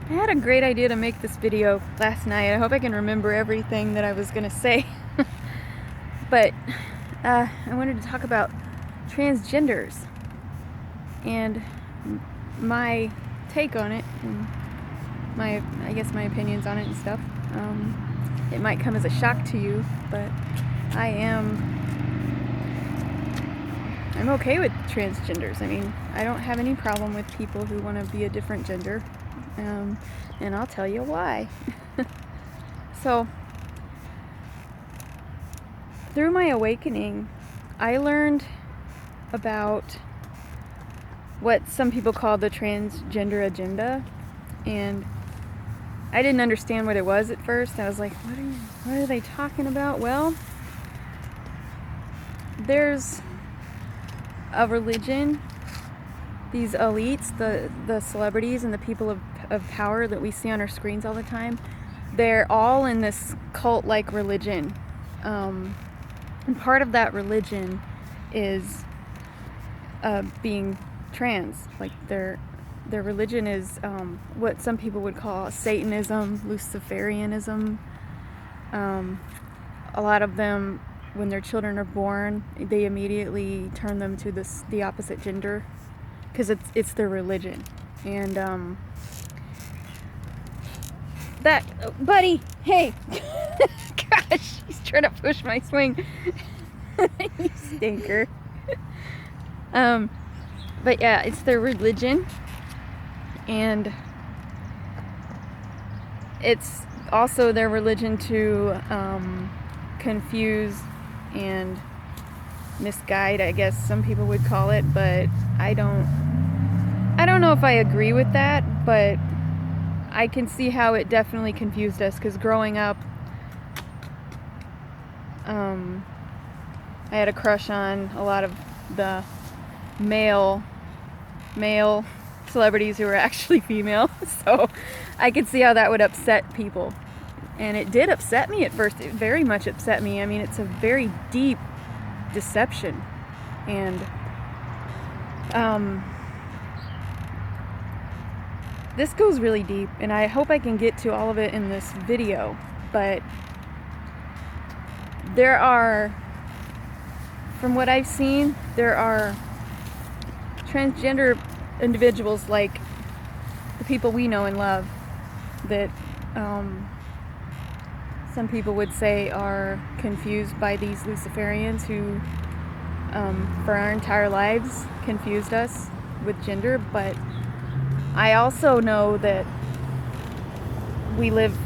I had a great idea to make this video last night. I hope I can remember everything that I was going to say. But I wanted to talk about transgenders and my take on it and I guess my opinions on it and stuff. It might come as a shock to you, but I'm okay with transgenders. I mean, I don't have any problem with people who want to be a different gender, and I'll tell you why. So, through my awakening, I learned about what some people call the transgender agenda, and I didn't understand what it was at first. I was like, what are they talking about? Well, there's a religion, these elites, the celebrities and the people of power that we see on our screens all the time, they're all in this cult-like religion. And part of that religion is being trans. Like their religion is what some people would call Satanism, Lucrfarianism. A lot of them, when their children are born, they immediately turn them to the opposite gender because it's their religion. And buddy, hey, gosh, he's trying to push my swing. You stinker. But yeah, it's their religion, and it's also their religion to confuse and misguide, I guess some people would call it, but I don't know if I agree with that, but I can see how it definitely confused us, because growing up, I had a crush on a lot of the male celebrities who were actually female, so I could see how that would upset people. And it did upset me at first. It very much upset me. I mean, it's a very deep deception. And this goes really deep, and I hope I can get to all of it in this video. But there are, from what I've seen, there are transgender individuals like the people we know and love that some people would say are confused by these Lucrfarians who for our entire lives confused us with gender. But I also know that we live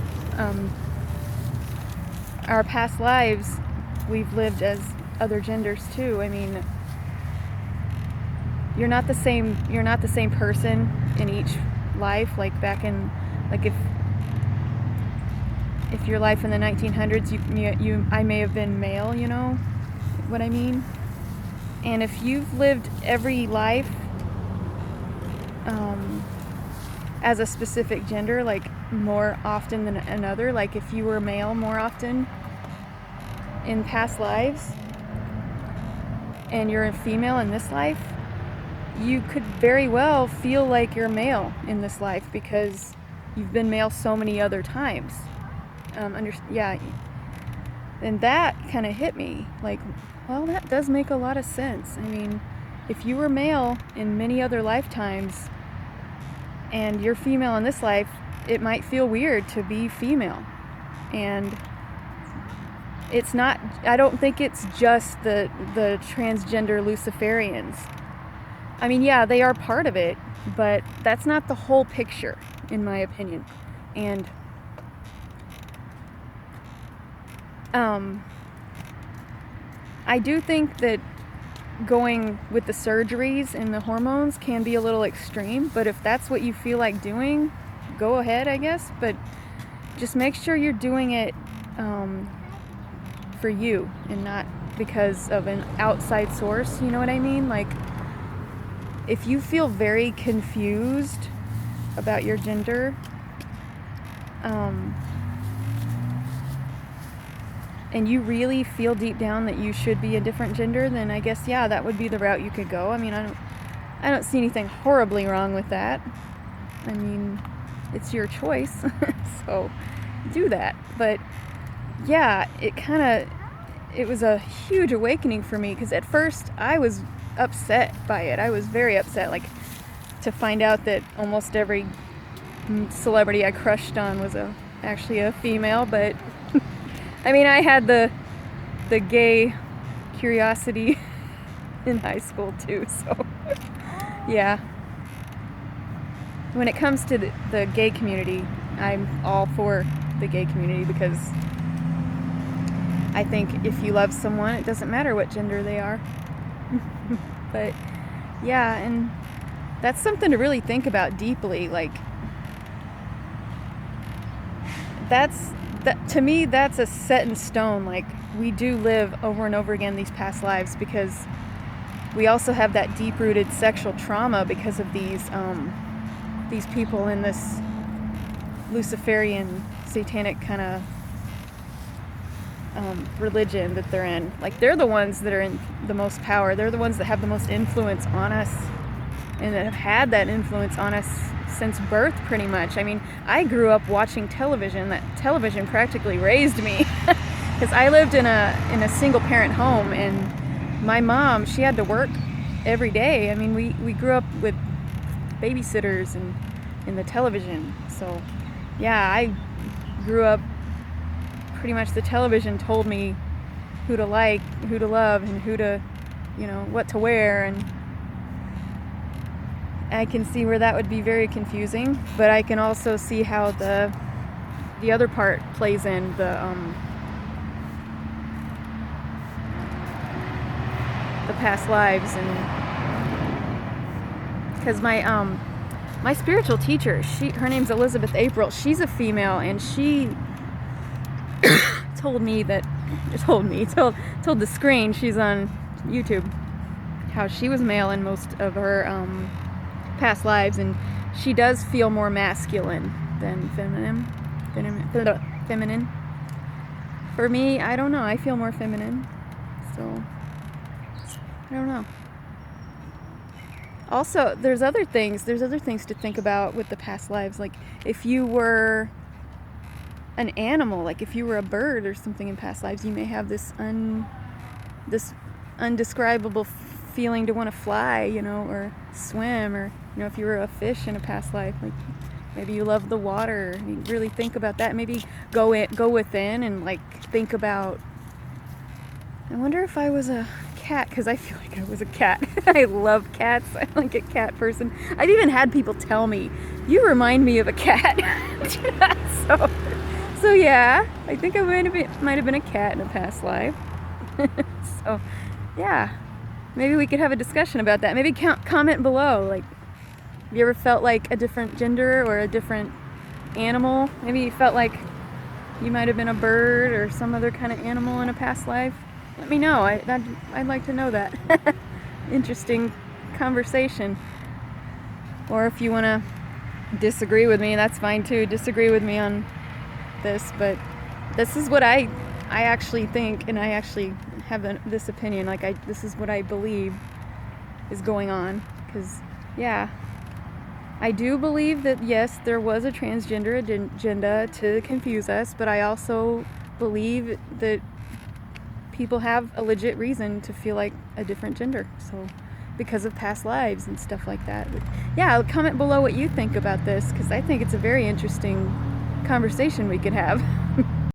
our past lives, we've lived as other genders too. I mean, you're not the same person in each life. Like back in, like if your life in the 1900s, I may have been male, you know what I mean? And if you've lived every life as a specific gender, like more often than another, like if you were male more often in past lives and you're a female in this life, you could very well feel like you're male in this life because you've been male so many other times. Yeah, and that kind of hit me. Like, well, that does make a lot of sense. I mean, if you were male in many other lifetimes and you're female in this life, it might feel weird to be female. And it's not, I don't think it's just the transgender Lucrfarians. I mean, yeah, they are part of it, but that's not the whole picture, in my opinion. And I do think that going with the surgeries and the hormones can be a little extreme, but if that's what you feel like doing, go ahead, I guess. But just make sure you're doing it for you and not because of an outside source, you know what I mean? Like, if you feel very confused about your gender, and you really feel deep down that you should be a different gender, then I guess, yeah, that would be the route you could go. I mean, I don't see anything horribly wrong with that. I mean, it's your choice. So do that. But yeah, it was a huge awakening for me, because at first I was upset by it. I was very upset, like, to find out that almost every celebrity I crushed on was actually a female. But I mean, I had the gay curiosity in high school too, so yeah. When it comes to the gay community, I'm all for the gay community, because I think if you love someone, it doesn't matter what gender they are. But yeah, and that's something to really think about deeply. Like, to me, that's a set in stone. Like, we do live over and over again these past lives, because we also have that deep-rooted sexual trauma because of these people in this Lucrfarian, Satanic kind of religion that they're in. Like, they're the ones that are in the most power. They're the ones that have the most influence on us, and that have had that influence on us since birth, pretty much. I mean, I grew up watching television. That television practically raised me, because I lived in a single parent home, and my mom, she had to work every day. I mean, we grew up with babysitters and in the television. So yeah, I grew up pretty much, the television told me who to like, who to love, and who to, what to wear. And I can see where that would be very confusing, but I can also see how the other part plays in, the past lives. And because my spiritual teacher, her name's Elizabeth April. She's a female, and she told the screen, she's on YouTube, how she was male in most of her past lives, and she does feel more masculine than feminine. For me, I don't know, I feel more feminine, so I don't know. Also, there's other things to think about with the past lives. Like, if you were an animal, like if you were a bird or something in past lives, you may have this undescribable feeling to want to fly, or swim, or if you were a fish in a past life, like maybe you love the water. I mean, really think about that. Maybe go within and like think about, I wonder if I was a cat, because I feel like I was a cat. I love cats. I'm like a cat person. I've even had people tell me, you remind me of a cat. So yeah, I think I might have been a cat in a past life. So yeah, maybe we could have a discussion about that. Maybe comment below, like, have you ever felt like a different gender or a different animal? Maybe you felt like you might have been a bird or some other kind of animal in a past life. Let me know. I'd like to know that. Interesting conversation. Or if you want to disagree with me, that's fine too. Disagree with me on this, but this is what I actually think, and I actually have this opinion. Like, this is what I believe is going on. Because yeah, I do believe that yes, there was a transgender agenda to confuse us, but I also believe that people have a legit reason to feel like a different gender, so because of past lives and stuff like that. But yeah, comment below what you think about this, because I think it's a very interesting conversation we could have.